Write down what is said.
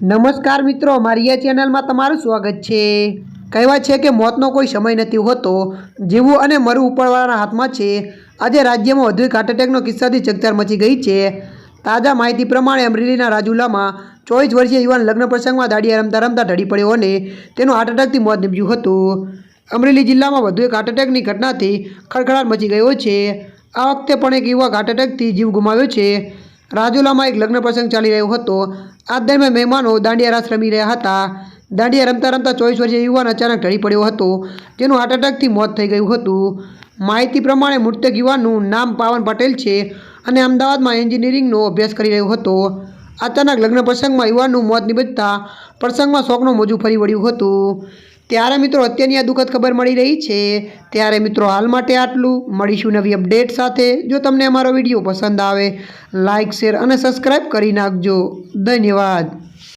નમસ્કાર મિત્રો, મારી આ ચેનલમાં તમારું સ્વાગત છે। કહેવાય છે કે મોતનો કોઈ સમય નથી હોતો, જીવવું અને મરવું ઉપરવાળાના હાથમાં છે। આજે રાજ્યમાં વધુ એક હાર્ટ એટેકનો કિસ્સાથી ચકચાર મચી ગઈ છે। તાજા માહિતી પ્રમાણે અમરેલીના રાજુલામાં 24 વર્ષીય યુવાન લગ્ન પ્રસંગમાં દાંડિયા રમતા રમતા ઢળી પડ્યો અને તેનું હાર્ટ એટેકથી મોત નીપજ્યું હતું। અમરેલી જિલ્લામાં વધુ એક હાર્ટ એટેકની ઘટનાથી ખળભળાટ મચી ગયો છે। આ વખતે પણ એક યુવક હાર્ટ એટેકથી જીવ ગુમાવ્યો છે। રાજુલામાં એક લગ્ન પ્રસંગ ચાલી રહ્યો હતો। આ દરમિયાન મહેમાનો દાંડિયા રાસ રમી રહ્યા હતા। દાંડિયા રમતા રમતા 24 વર્ષીય યુવાન અચાનક ઢળી પડ્યો હતો, જેનું હાર્ટ એટેકથી મોત થઈ ગયું હતું। માહિતી પ્રમાણે મૃતક યુવાનનું નામ પાવન પટેલ છે અને અમદાવાદમાં એન્જિનિયરિંગનો અભ્યાસ કરી રહ્યો હતો। અચાનક લગ્ન પ્રસંગમાં યુવાનનું મોત નિપજતા પ્રસંગમાં શોકનું મોજું ફરી વળ્યું હતું। ત્યારે મિત્રો, અત્યારની આ દુઃખદ ખબર મળી રહી છે। ત્યારે મિત્રો, હાલ માટે આટલું। મળીશું નવી અપડેટ સાથે। જો તમને અમારો વિડીયો પસંદ આવે, લાઇક, શેર અને સબસ્ક્રાઈબ કરી નાખજો। ધન્યવાદ।